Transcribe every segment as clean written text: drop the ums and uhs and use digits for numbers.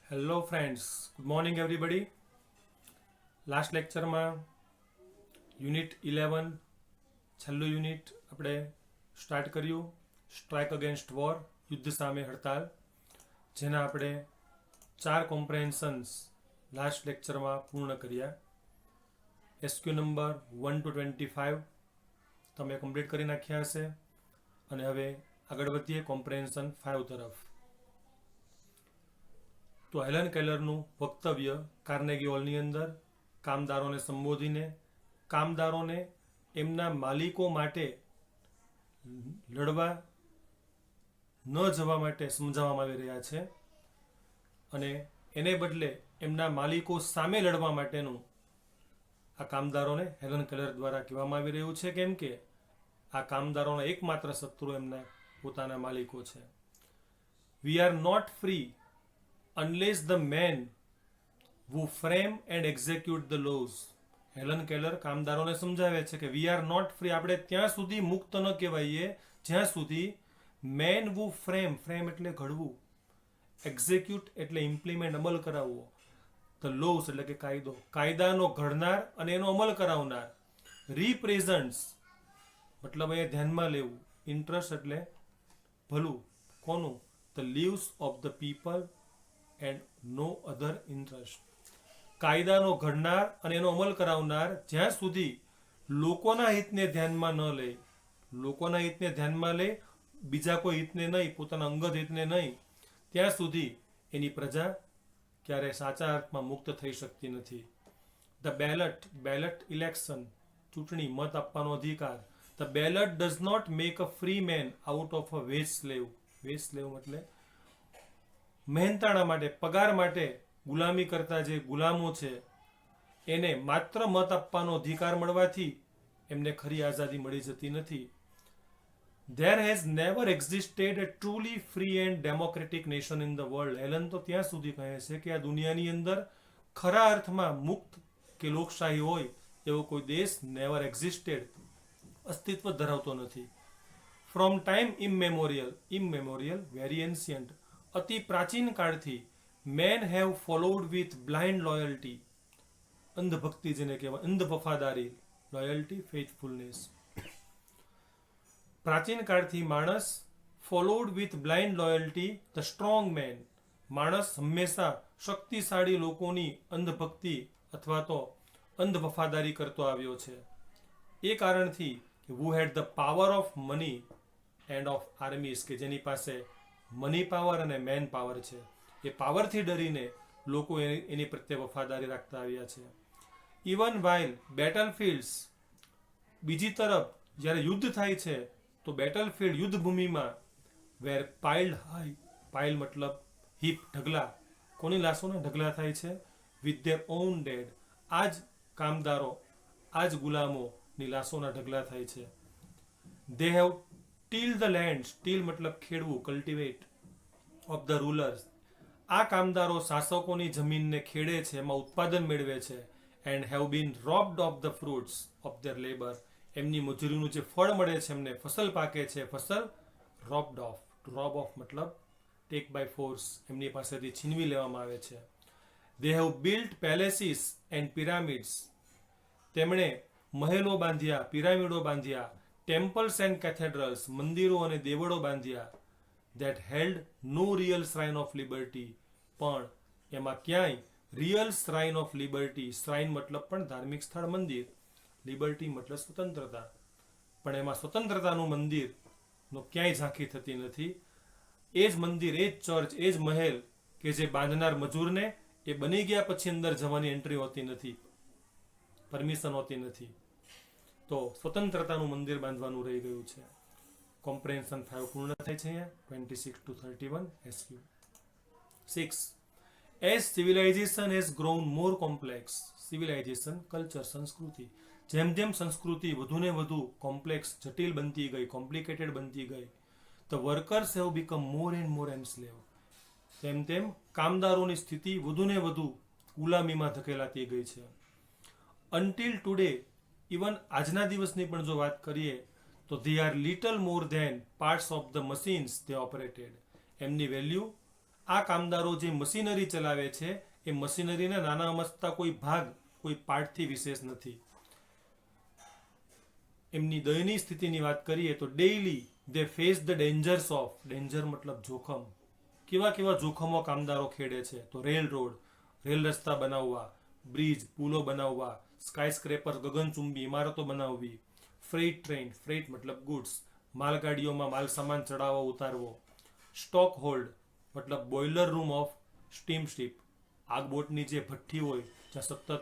Hello friends, good morning everybody. Last લેક્ચરમાં unit 11 છેલ્લું unit આપણે સ્ટાર્ટ કર્યું, સ્ટ્રાઇક અગેન્સ્ટ વોર, યુદ્ધ સામે હડતાલ, જેના આપણે 4 કોમ્પ્રેહેન્શન્સ લાસ્ટ લેક્ચરમાં પૂર્ણ કર્યા. એસક્યુ નંબર 1 to 25 તમે કમ્પ્લીટ કરી નાખ્યા હશે અને હવે આગળ વધીએ કોમ્પ્રેહેન્શન 5 તરફ. તો હેલન કેલરનું વક્તવ્ય કાર્નેગી હોલની અંદર કામદારોને સંબોધીને કામદારોને એમના માલિકો માટે લડવા ન જવા માટે સમજાવવામાં આવી રહ્યા છે અને એને બદલે એમના માલિકો સામે લડવા માટેનું આ કામદારોને હેલન કેલર દ્વારા કહેવામાં આવી રહ્યું છે, કેમ કે આ કામદારોનો એકમાત્ર શત્રુ એમના પોતાના માલિકો છે. We are not free unless the men who frame and execute the laws. Helen Keller કામદારોને સમજાવે છે કે વી આર નોટ ફ્રી, આપણે ત્યાં સુધી મુક્ત ન કહેવાઈએ જ્યાં સુધી મેન વુ ફ્રેમ એટલે ઘડવું, એક્ઝિક્યુટ એટલે ઇમ્પ્લિમેન્ટ અમલ કરાવવો, ધ લોસ એટલે કે કાયદાનો ઘડનાર અને એનો અમલ કરાવનાર, રિપ્રેઝન્ટ્સ મતલબ એ ધ્યાનમાં લેવું, ઇન્ટરેસ્ટ એટલે ભલું, કોનું? The lives of the people and no other interest. કાયદાનો ઘડનાર અને એનો અમલ કરાવનાર જ્યાં સુધી લોકોના હિતને ધ્યાનમાં ન લે, લોકોના હિતને ધ્યાનમાં લે, બીજા કોઈ હિતને નહીં, પોતાના અંગત હિતને નહીં, ત્યાં સુધી એની પ્રજા ક્યારે સાચા અર્થમાં મુક્ત થઈ શકતી નથી. ધ બેલેટ ઇલેક્શન, ચૂંટણી મત આપવાનો અધિકાર. The ballot does not make a free man out of a wage slave. Wage slave એટલે મહેનતાણા માટે, પગાર માટે ગુલામી કરતા જે ગુલામો છે એને માત્ર મત આપવાનો અધિકાર મળવાથી એમને ખરી આઝાદી મળી જતી નથી. There has never existed a truly free and democratic nation in the world. Helen તો ત્યાં સુધી કહે છે કે આ દુનિયાની અંદર ખરા અર્થમાં મુક્ત કે લોકશાહી હોય એવો કોઈ દેશ નેવર એક્ઝિસ્ટેડ, અસ્તિત્વ ધરાવતો નથી. From time immemorial, very ancient, અતિ પ્રાચીન કાળથી men have followed with blind loyalty, અંધભક્તિ જેને કહેવાય, અંધ વફાદારી, લોયલ્ટી ફેથફુલનેસ. પ્રાચીન કાળથી માણસ followed with blind loyalty the strong man, માણસ હંમેશા શક્તિશાળી લોકોની અંધભક્તિ અથવા તો અંધ વફાદારી કરતો આવ્યો છે. એ કારણથી who had the power of money and of armies, કે જેની પાસે મની પાવર અને મેન પાવર છે, એ પાવરથી ડરીને લોકો એની પ્રત્યે વફાદારી રાખતા આવ્યા છે. ઇવન વાઇલ બેટલફિલ્ડ્સ, બીજી તરફ જ્યારે યુદ્ધ થાય છે તો બેટલફિલ્ડ, યુદ્ધભૂમિમાં, વેર પાઇલ્ડ હાઈ, પાઇલ મતલબ હીપ, ઢગલા, કોની લાશોના ઢગલા થાય છે? વિથ ધેર ઓન ડેડ, આ જ કામદારો, આ જ ગુલામોની લાશોના ઢગલા થાય છે. They have till the land, till મતલબ ખેડવું, કલ્ટિવેટ, ઓફ ધ રૂલર્સ, આ કામદારો શાસકોની જમીનને ખેડે છે, એમાં ઉત્પાદન મેળવે છે. And have been robbed of the fruits of their labour, એમની મજૂરીનું જે ફળ મળે છે, એમને ફસલ પાકે છે, ફસલ રોબ્ડ ઓફ, રોબ ઓફ મતલબ ટેક બાય ફોર્સ, એમની પાસેથી છીનવી લેવામાં આવે છે. They have built palaces and pyramids, તેમણે મહેલો બાંધ્યા, પિરામિડો બાંધ્યા, ટેમ્પલ્સ એન્ડ કેથેડ્રલ્સ, મંદિરો અને દેવળો બાંધ્યા. That held no real shrine of liberty, પણ એમાં ક્યાંય real shrine of liberty, shrine મતલબ પણ ધાર્મિક સ્થળ, મંદિર, લિબર્ટી મતલબ સ્વતંત્રતા, પણ એમાં સ્વતંત્રતાનું મંદિરનો ક્યાંય ઝાંખી થતી નથી. એ જ મંદિર, એ જ ચર્ચ, એ જ મહેલ કે જે બાંધનાર મજૂરને એ બની ગયા પછી અંદર જવાની એન્ટ્રી હોતી નથી, પરમિશન હોતી નથી. તો સ્વતંત્રતાનું મંદિર બાંધવાનું રહી ગયું છે. કોમ્પ્રેહેન્શન 5 પૂર્ણ થાય છે અહીંયા, 26 to 31 SQ. 6. As civilization has grown more complex, civilization, culture, સંસ્કૃતિ, જેમ જેમ સંસ્કૃતિ વધુને વધુ કોમ્પ્લેક્સ, જટિલ બનતી ગઈ, કોમ્પ્લિકેટેડ બનતી ગઈ, the workers have become more and more enslaved, તેમ તેમ કામદારોની સ્થિતિ વધુને વધુ ગુલામીમાં ધકેલાતી ગઈ છે. Until today, ઇવન આજના દિવસની પણ જો વાત કરીએ તો they are little more than parts of the machines they operated, એમની વેલ્યુ આ કામદારો જે મશીનરી ચલાવે છે એ મશીનરીના નાના અમસ્તા કોઈ ભાગ, કોઈ પાર્ટથી વિશેષ નથી. એમની દયનીય સ્થિતિની વાત કરીએ તો daily they face the dangers of, danger મતલબ જોખમ. કેવા કેવા જોખમો કામદારો ખેડે છે? તો રેલ રોડ, રેલ રસ્તા બનાવવા, બ્રિજ, પુલો બનાવવા, સ્કાય સ્ક્રેપર, ગગનચુંબી ઇમારતો બનાવવી, ફ્રેટ ટ્રેન, ફ્રેટ મતલબ ગુડ્સ, માલગાડીઓમાં માલ સામાન ચડાવવો ઉતારવો, સ્ટોક હોલ્ડ મતલબ boiler room of steam ship, આગબોટની જે ભઠ્ઠી હોય જ્યાં સતત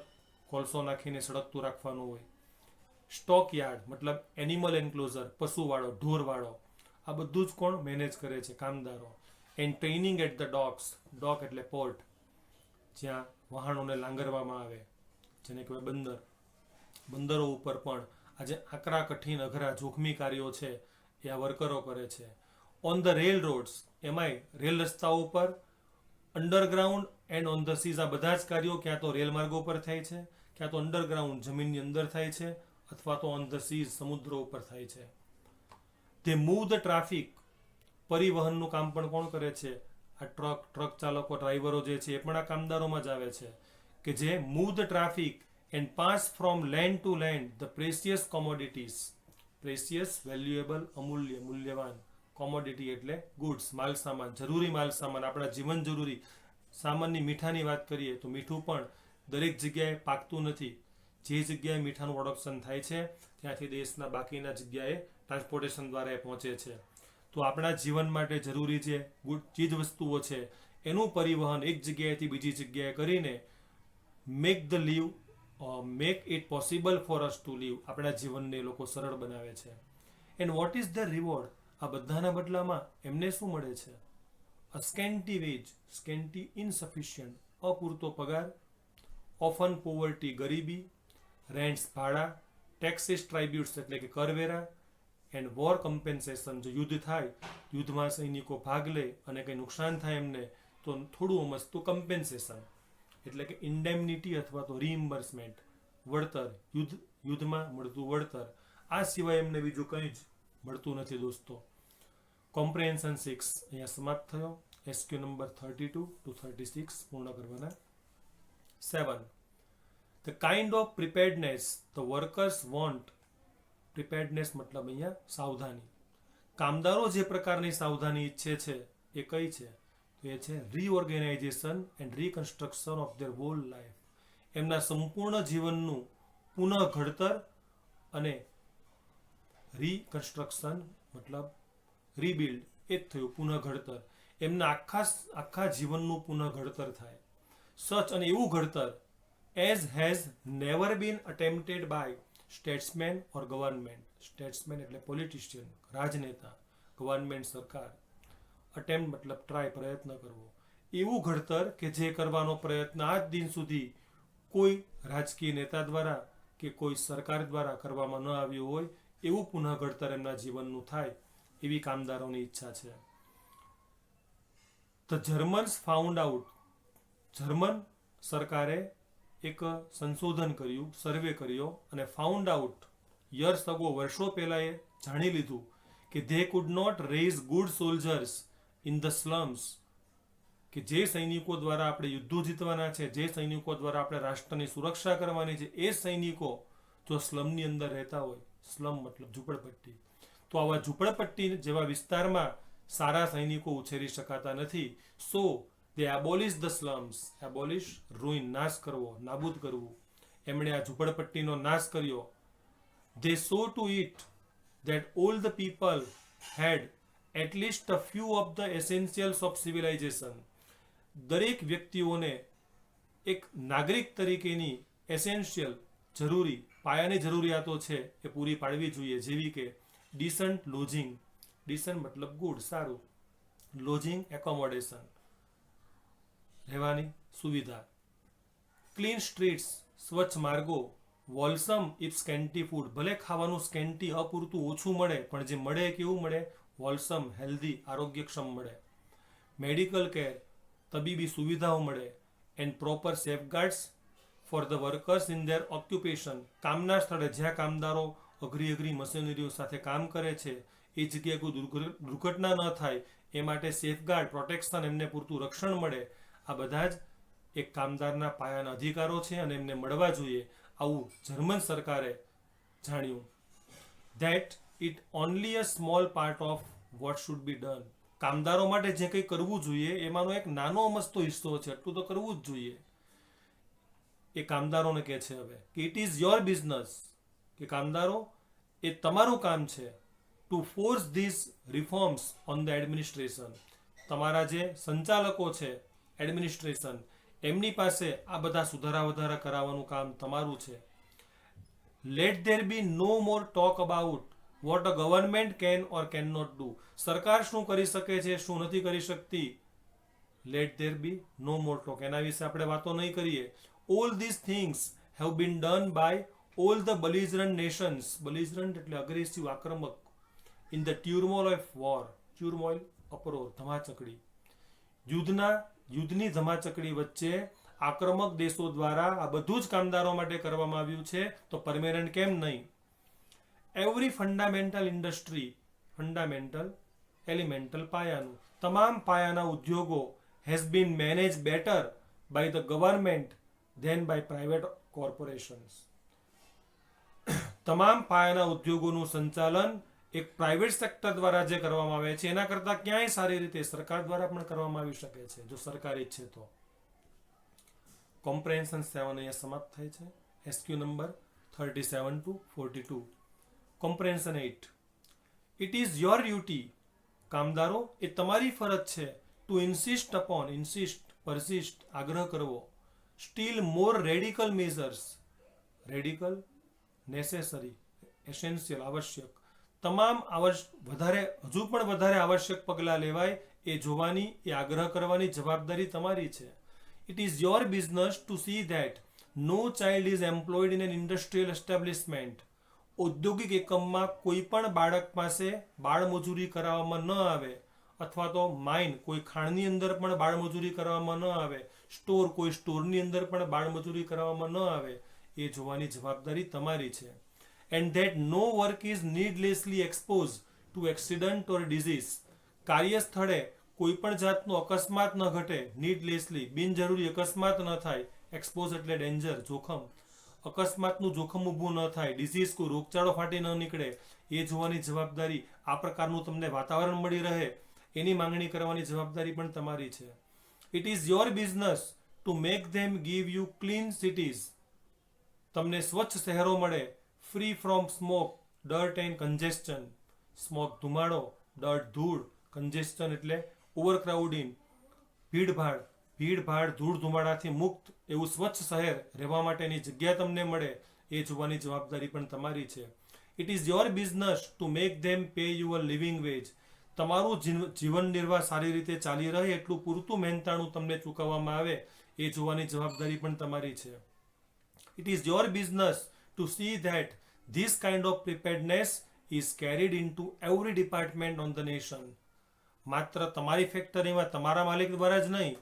કોલસો નાખીને સળગતું રાખવાનું હોય, સ્ટોક યાર્ડ મતલબ એનિમલ એન્ક્લોઝર, પશુવાળો, ઢોરવાળો, આ બધું જ કોણ મેનેજ કરે છે? કામદારો. And training at the docks, dock એટલે પોર્ટ, જ્યાં વહાણોને લાંગરવામાં આવે, જેને કહેવાય બંદર. બંદરો ઉપર પણ આજે આકરા, કઠિન, અઘરા, જોખમી કાર્યો છે એ આ વર્કરો કરે છે. ઓન ધ રેલ રોડ્સ, એમાંય રેલ રસ્તાઓ ઉપર, underground and on the seas, આ બધા જ કાર્યો ક્યાં તો રેલ માર્ગો પર થાય છે, ક્યાં તો અંડરગ્રાઉન્ડ જમીનની અંદર થાય છે, અથવા તો ઓન ધ સીઝ સમુદ્રો ઉપર થાય છે. તે મૂવ ધ ટ્રાફિક, પરિવહનનું કામ પણ કોણ કરે છે? આ ટ્રક ચાલકો, ડ્રાઈવરો જે છે એ પણ આ કામદારોમાં જ આવે છે, કે જે move the traffic and pass from land two land the precious commodities. Precious valuable, અમૂલ્ય, મૂલ્યવાન. કોમોડિટી એટલે ગુડ્સ, માલ સામાન, જરૂરી માલ સામાન, આપણા જીવન જરૂરી સામાનની. મીઠાની વાત કરીએ તો મીઠું પણ દરેક જગ્યાએ પાકતું નથી. જે જગ્યાએ મીઠાનું પ્રોડક્શન થાય છે ત્યાંથી દેશના બાકીના જગ્યાએ ટ્રાન્સપોર્ટેશન દ્વારા એ પહોંચે છે. તો આપણા જીવન માટે જરૂરી જે ચીજ વસ્તુઓ છે એનું પરિવહન એક જગ્યાએથી બીજી જગ્યાએ કરીને make it possible for us to live, આપણા જીવનને એ લોકો સરળ બનાવે છે. And what is the reward? આ બધાના બદલામાં એમને શું મળે છે? A scanty wage, scanty insufficient, અપૂરતો પગાર, ઓફન પોવર્ટી, ગરીબી, રેન્ટ્સ ભાડા, ટેક્સીસ ટ્રાઇબ્યુટ્સ એટલે કે કરવેરા, એન્ડ વોર કમ્પેન્સેશન, જો યુદ્ધ થાય, યુદ્ધમાં સૈનિકો ભાગ લે અને કંઈ નુકસાન થાય એમને તો થોડું અમસ્તું કમ્પેન્સેશન એટલે કે ઇન્ડેમનિટી અથવા તો રીઇમ્બર્સમેન્ટ, વળતર, યુદ્ધમાં મળતું વળતર. આ સિવાય એમને બીજું કંઈ જ મળતું નથી દોસ્તો. કોમ્પ્રિહેન્શન 6 અહીંયા સમાપ્ત થયો. એસક્યુ નંબર 32 to 36 પૂર્ણ કરવાના. 7. The kind of preparedness the workers want. Preparedness મતલબ અહીંયા સાવધાની. કામદારો જે પ્રકારની સાવધાની ઈચ્છે છે એ કઈ છે? તો એ છે reorganisation and reconstruction of their whole life. એમના સંપૂર્ણ જીવનનું પુનઃ ઘડતર અને રીકન્સ્ટ્રક્શન મતલબ રીબિલ્ડ, એ જ થયું પુનઃ ઘડતર. એમના આખા જીવનનું પુનઃ ઘડતર થાય. સચ અને એવું ઘડતર as has never been attempted by statesmen or government. Statesmen એટલે પોલિટિશિયન, રાજનેતા, ગવર્નમેન્ટ સરકાર. અટેમ્પ્ટ મતલબ ટ્રાય, પ્રયત્ન કરવો. એવું ઘડતર કે જે કરવાનો પ્રયત્ન આજ દિન સુધી કોઈ રાજકીય નેતા દ્વારા કે કોઈ સરકાર દ્વારા કરવામાં ન આવ્યું હોય એવું પુનઃ ઘડતર એમના જીવનનું થાય એવી કામદારોની ઈચ્છા છે. The Germans found out, German સરકારે એક સંશોધન કર્યું, સર્વે કર્યો અને ફાઉન્ડ આઉટ યર્સ અગો, વર્ષો પહેલા એ જાણી લીધું કે they could not raise good soldiers in the slums, કે જે સૈનિકો દ્વારા આપણે યુદ્ધો જીતવાના છે, જે સૈનિકો દ્વારા આપણે રાષ્ટ્રની સુરક્ષા કરવાની છે, એ સૈનિકો જો સ્લમની અંદર રહેતા હોય, સ્લમ મતલબ ઝૂંપડપટ્ટી, તો આવા ઝૂંપડપટ્ટી જેવા વિસ્તારમાં સારા સૈનિકો ઉછેરી શકાતા નથી. સો દે એબોલિશ ધ સ્લમ્સ, એબોલિશ રૂઇન, નાશ કરવો, નાબૂદ કરવું. એમણે આ ઝૂંપડપટ્ટીનો નાશ કર્યો. They saw to it that all the people had at least a few of the essentials of civilization. દરેક વ્યક્તિઓને એક નાગરિક તરીકેની એસેન્શિયલ, જરૂરી, પાયાની જરૂરિયાતો છે એ પૂરી પાડવી જોઈએ, જેવી કે ડિસન્ટ લોજિંગ, ડિસન્ટ મતલબ ગુડ, સારું, લોજિંગ એકોમોડેશન, રહેવાની સુવિધા, ક્લીન સ્ટ્રીટ્સ, સ્વચ્છ માર્ગો, વોલસમ ઇફ સ્કેન્ટી ફૂડ, ભલે ખાવાનું સ્કેન્ટી, અપૂરતું, ઓછું મળે, પણ જે મળે કેવું મળે? વોલસમ, હેલ્ધી, આરોગ્યક્ષમ મળે. મેડિકલ કેર, તબીબી સુવિધાઓ મળે. And proper safeguards for the workers in their occupation, કામના સ્થળે જ્યાં કામદારો અઘરી મશીનરીઓ સાથે કામ કરે છે એ જગ્યાએ કોઈ દુર્ઘટના ન થાય એ માટે સેફગાર્ડ, પ્રોટેક્શન, એમને પૂરતું રક્ષણ મળે, આ બધા જ એક કામદારના પાયાના અધિકારો છે અને એમને મળવા જોઈએ. આવું જર્મન સરકારે જાણ્યું. That it only a small part of what should be done. કામદારો માટે જે કંઈ કરવું જોઈએ એમાંનો એક નાનો અમસ્તો હિસ્સો છે, એટલું તો કરવું જ જોઈએ. એ કામદારોને કહે છે હવે કે ઇટ ઇઝ યોર બિઝનેસ, કે કામદારો એ તમારું કામ છે two force this reforms on the administration. તમારા જે સંચાલકો છે એડમિનિસ્ટ્રેશન, એમની પાસે આ બધા સુધારા વધારા કરાવવાનું કામ તમારું છે. Let there be no more talk about what a government can or can not do. સરકાર શું કરી શકે છે, શું નથી કરી શકતી. Let there be no more talk, એના વિશે આપણે વાતો નહીં કરીએ. All this things have been done by all the belligerent nations. belligerent એટલે અગ્રેસિવ, આક્રમક. In the turmoil of war. turmoil uproar, ધમાચકડી. યુદ્ધની ધમાચકડી વચ્ચે આક્રમક દેશો દ્વારા આ બધું જ કામદારો માટે કરવામાં આવ્યું છે, તો પરમેનન્ટ કેમ નહીં. Every fundamental industry, fundamental, elemental પાયાનું, તમામ પાયાના ઉદ્યોગો has been manage better by the government than by private corporations. તમામ પાયાના ઉદ્યોગોનું સંચાલન એક પ્રાઇવેટ સેક્ટર દ્વારા જે કરવામાં આવે છે એના કરતાં ક્યાંય સારી રીતે સરકાર દ્વારા પણ કરવામાં આવી શકે છે, જો સરકાર ઈચ્છે તો. કોમ્પ્રેહેન્શન 7 અહીંયા સમાપ્ત થાય છે. SQ number 37 to 42. Comprehension 8. It is your duty. કામદારો એ તમારી ફરજ છે to insist upon, insist, persist, આગ્રહ કરવો. Still more radical measures, radical, necessary, essential, આવશ્યક. તમામ હજુ પણ વધારે આવશ્યક પગલાં લેવાય એ જોવાની, એ આગ્રહ કરવાની જવાબદારી તમારી છે. It is your business to see that no child is employed in an industrial establishment. ઔદ્યોગિક એકમમાં કોઈ પણ બાળક પાસે બાળમજૂરી કરાવવામાં ન આવે, અથવા તો માઇન, કોઈ ખાણની અંદર પણ બાળમજૂરી કરવામાં ન આવે, સ્ટોર, કોઈ સ્ટોરની અંદર પણ બાળમજૂરી કરાવવામાં ન આવે, એ જોવાની જવાબદારી તમારી છે. And that no work is needlessly expose to accident or disease. કાર્યસ્થળે કોઈ પણ જાતનો અકસ્માત ન ઘટે, નીડલેસલી, બિનજરૂરી અકસ્માત ન થાય. એક્સપોઝ એટલે ડેન્જર, જોખમ. અકસ્માતનું જોખમ ઊભું ન થાય, ડિઝીઝ, કોઈ રોગચાળો ફાટી ન નીકળે, એ જોવાની જવાબદારી, આ પ્રકારનું તમને વાતાવરણ મળી રહે એની માંગણી કરવાની જવાબદારી પણ તમારી છે. It is your business to make them give you clean cities. તમને સ્વચ્છ શહેરો મળે, free from smoke, dirt and congestion. Smoke ધુમાડો, ડર્ટ ધૂળ, કન્જેસ્શન એટલે ઓવરક્રાઉડિંગ, ભીડભાડ, ધૂળ ધુમાડાથી મુક્ત એવું સ્વચ્છ શહેર, રહેવા માટેની જગ્યા તમને મળે, એ જોવાની જવાબદારી પણ તમારી છે. It is your business to make them pay you a living veg. તમારું જીવન નિર્વાહ સારી રીતે ચાલી રહે એટલું પૂરતું મહેનતાણું તમને ચૂકવવામાં આવે, એ જોવાની જવાબદારી પણ તમારી છે. It is your business to see that this kind of preparedness is carried in to every department on the nation. માત્ર તમારી ફેક્ટરીમાં તમારા માલિક દ્વારા જ નહીં,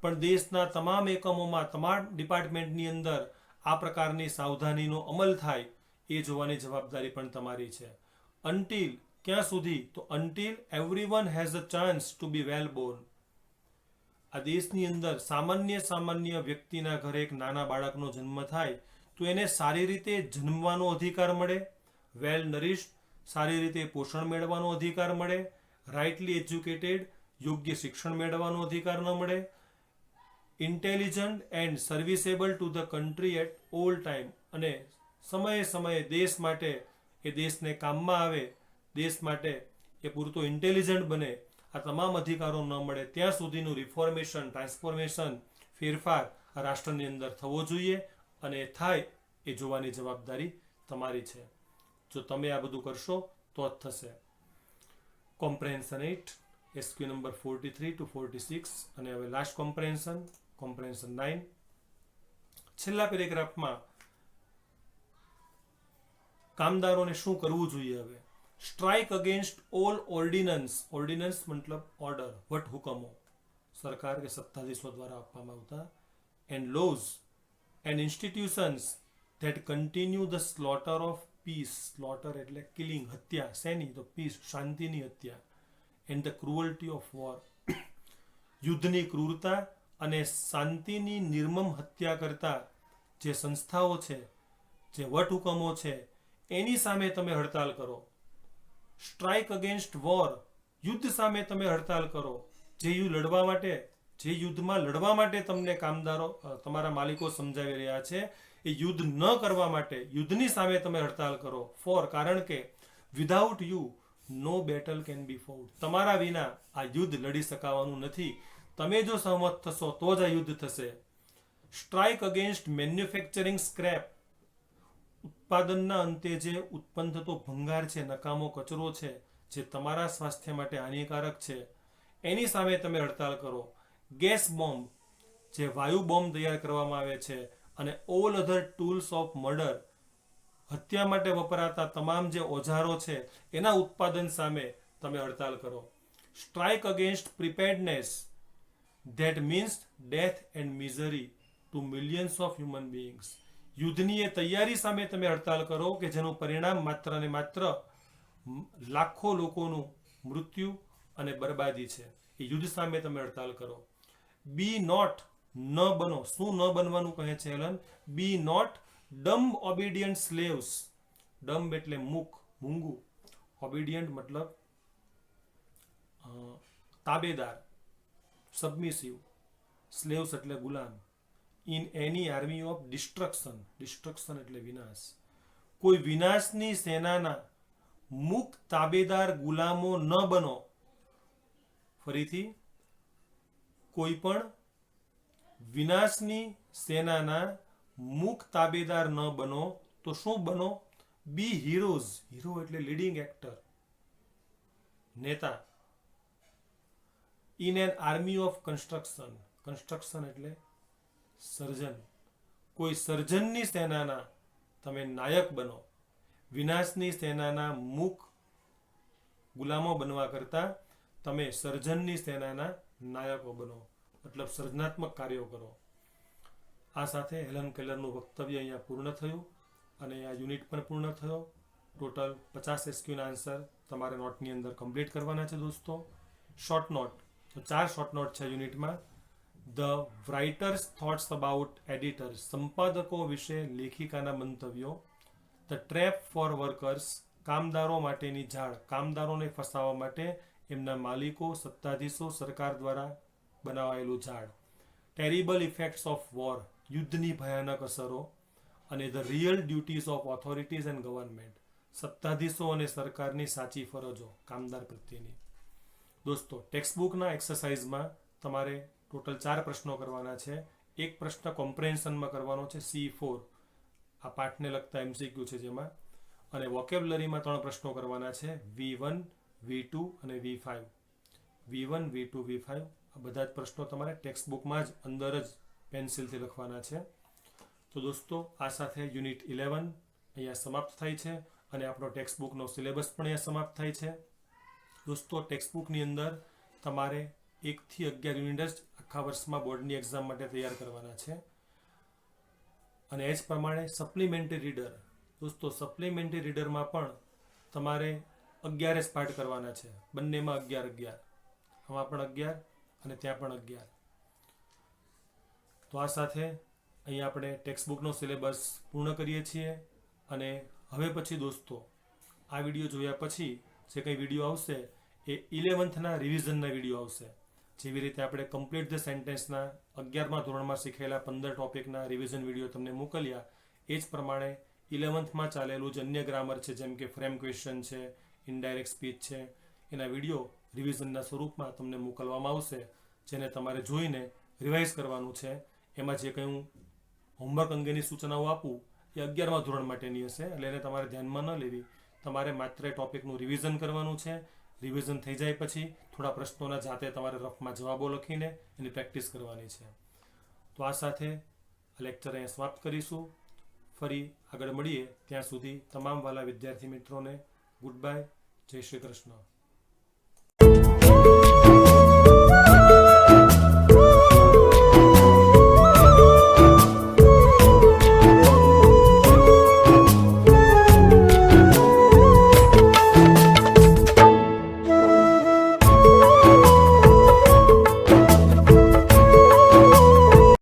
પણ દેશના તમામ એકમોમાં, તમામ ડિપાર્ટમેન્ટની અંદર આ પ્રકારની સાવધાનીનો અમલ થાય, એ જોવાની જવાબદારી પણ તમારી છે. અન્ટિલ, ક્યાં સુધી, તો until everyone has a chance to be well born. આ દેશની અંદર સામાન્ય વ્યક્તિના ઘરે એક નાના બાળકનો જન્મ થાય તો એને સારી રીતે જન્મવાનો અધિકાર મળે, વેલ નરિશ્ડ, સારી રીતે પોષણ મેળવવાનો અધિકાર મળે, રાઇટલી એજ્યુકેટેડ, યોગ્ય શિક્ષણ મેળવવાનો અધિકાર ન મળે, intelligent and serviceable to the country at all time, અને સમયે દેશ માટે, એ દેશને કામમાં આવે, દેશ માટે એ પૂરતો ઇન્ટેલિજન્ટ બને, આ તમામ અધિકારો ન મળે ત્યાં સુધીનું રિફોર્મેશન, ટ્રાન્સફોર્મેશન, ફેરફાર આ રાષ્ટ્રની અંદર થવો જોઈએ, અને એ થાય એ જોવાની જવાબદારી તમારી છે. જો તમે આ બધું કરશો તો જ થશે. કોમ્પ્રેહેન્શન 8, એસક્યુ નંબર 43 to 46. અને હવે લાસ્ટ કોમ્પ્રેહેન્શન 9. છેલ્લા પેરેગ્રાફમાં કામદારોને શું કરવું જોઈએ હવે. Strike against all ordnance, ordnance મતલબ ઓર્ડર, વટહુકમો, સરકાર કે સત્તાધીશો દ્વારા આપવામાં આવતા, and lose and institutions that continue the slaughter of piece. Slaughter એટલે કિલિંગ, હત્યા. શેની? તો પીસ, શાંતિની હત્યા. And the cruelty of war. યુદ્ધની ક્રૂરતા અને શાંતિની નિર્મમ હત્યા કરતા જે સંસ્થાઓ છે, જે વટહુકમો છે, એની સામે તમે હડતાલ કરો. સ્ટ્રાઇક અગેન્સ્ટ વોર, યુદ્ધ સામે તમે હડતાલ કરો. જે યુદ્ધમાં લડવા માટે તમને કામદારો, તમારા માલિકો સમજાવી રહ્યા છે, એ યુદ્ધ ન કરવા માટે યુદ્ધની સામે તમે હડતાલ કરો. કારણ કે without you no battle can be fought. તમારા વિના આ યુદ્ધ લડી શકાવાનું નથી. તમે જો સહમત થશો તો જ આ યુદ્ધ થશે. સ્ટ્રાઇક અગેન્સ્ટ મેન્યુફેક્ચરિંગ સ્ક્રેપ, ઉત્પાદનના અંતે જે ઉત્પન્ન થતો ભંગાર છે, નકામો કચરો છે, જે તમારા સ્વાસ્થ્ય માટે હાનિકારક છે, એની સામે તમે હડતાલ કરો. ગેસ બોમ્બ, જે વાયુ બોમ્બ તૈયાર કરવામાં આવે છે, અને all other tools of murder, હત્યા માટે વપરાતા તમામ જે ઓજારો છે એના ઉત્પાદન સામે તમે હડતાલ કરો. Strike against preparedness, that means death and misery to millions of human beings. યુદ્ધની એ તૈયારી સામે તમે હડતાલ કરો કે જેનું પરિણામ માત્ર ને માત્ર લાખો લોકોનું મૃત્યુ અને બરબાદી છે. એ યુદ્ધ સામે તમે હડતાલ કરો. બી નોટ, ન બનો. શું ન બનવાનું કહે છે Allen? Be not dumb obedient slaves. Dumb એટલે મૂક, મૂંગું. ઓબિડિયન્ટ મતલબ તાબેદાર, સબમિસિવ. સ્લેવ્સ એટલે ગુલામ. In any army of destruction. Destruction એટલે વિનાશ. કોઈ વિનાશની સેનાના મૂક તાબેદાર ગુલામો ન બનો. ફરીથી, કોઈ પણ વિનાશની સેનાના મૂક તાબેદાર ન બનો. તો શું બનો? બી હીરોઝ. હીરો એટલે લીડિંગ એક્ટર, નેતા. In an army of construction. Construction એટલે સર્જન. કોઈ સર્જનની સેનાના તમે નાયક બનો. વિનાશની સેનાના મૂક ગુલામો બનવા કરતા તમે સર્જનની સેનાના નાયકો બનો, મતલબ સર્જનાત્મક કાર્યો કરો. આ સાથે હેલન કેલરનું વક્તવ્ય અહીંયા પૂર્ણ થયું અને આ યુનિટ પણ પૂર્ણ થયો. ટોટલ 50 એસક્યુના આન્સર તમારે નોટની અંદર કમ્પ્લીટ કરવાના છે દોસ્તો. શોર્ટ નોટ, તો 4 શોર્ટ નોટ છે યુનિટમાં. The writer's thoughts about editors, સંપાદકો વિશે લેખિકાના મંતવ્યો. ધ ટ્રેપ ફોર વર્કર્સ, કામદારો માટેની જાળ. કામદારોને ફસાવવા માટે એમના માલિકો, સત્તાધીશો, સરકાર દ્વારા બનાવાયેલું ઝાડ. ટેરિબલ ઇફેક્ટ્સ ઓફ વોર, યુદ્ધની ભયાનક અસરો. અને the real duties of authorities and government, સત્તાધીશો અને સરકારની સાચી ફરજો કામદાર પ્રત્યેની. દોસ્તો, ટેક્સ્ટબુકના એક્સરસાઇઝમાં તમારે ટોટલ 4 પ્રશ્નો કરવાના છે. એક પ્રશ્ન કોમ્પ્રેન્શનમાં કરવાનો છે, C4, આ પાઠને લગતા MCQ છે જેમાં. અને વોકેબ્યુલરીમાં 3 પ્રશ્નો કરવાના છે, V1, V2 અને V5. V1, V2, V5 આ બધા જ પ્રશ્નો તમારે ટેક્સ્ટબુકમાં જ અંદર જ પેન્સિલથી લખવાના છે. તો દોસ્તો, આ સાથે યુનિટ 11 અહીંયા સમાપ્ત થાય છે અને આપણો ટેક્સ્ટબુકનો સિલેબસ પણ અહીંયા સમાપ્ત થાય છે. દોસ્તો, ટેક્સ્ટબુકની અંદર તમારે 1 થી 11 યુનિટ જ આખા વર્ષમાં બોર્ડની એક્ઝામ માટે તૈયાર કરવાના છે. અને એ જ પ્રમાણે સપ્લિમેન્ટરી રીડર. દોસ્તો, સપ્લિમેન્ટરી રીડરમાં પણ તમારે 11 જ પાર્ટ કરવાના છે. બંનેમાં 11. આમાં પણ 11 અને ત્યાં પણ 11. તો આ સાથે અહીંયા આપણે ટેક્સ્ટબુકનો સિલેબસ પૂર્ણ કરીએ છીએ. અને હવે પછી દોસ્તો, આ વિડીયો જોયા પછી જે કંઈ વિડીયો આવશે એ 11થના રિવિઝનના વિડીયો આવશે. જેવી રીતે આપણે કમ્પ્લીટ ધ સેન્ટેન્સના 11મા ધોરણમાં શીખેલા 15 ટોપિકના રિવિઝન વિડીયો તમને મોકલ્યા, એ જ પ્રમાણે 11થમાં ચાલેલું જ અન્ય ગ્રામર છે, જેમ કે ફ્રેમ ક્વેશ્ચન છે, ઇનડાયરેક્ટ સ્પીચ છે, એના વિડીયો રિવિઝનના સ્વરૂપમાં તમને મોકલવામાં આવશે, જેને તમારે જોઈને રિવાઇઝ કરવાનું છે. એમાં જે કંઈ હું હોમવર્ક અંગેની સૂચનાઓ આપું એ 11મા ધોરણ માટેની હશે, એટલે એને તમારે ધ્યાનમાં ન લેવી. તમારે માત્ર ટોપિકનું રિવિઝન કરવાનું છે. રિવિઝન થઈ જાય પછી થોડા પ્રશ્નોના જાતે તમારે રફમાં જવાબો લખીને એની પ્રેક્ટિસ કરવાની છે. તો આ સાથે આ લેક્ચર અહીંયા સમાપ્ત કરીશું. ફરી આગળ મળીએ ત્યાં સુધી તમામ વાલા વિદ્યાર્થી મિત્રોને ગુડ બાય. જય શ્રી કૃષ્ણ.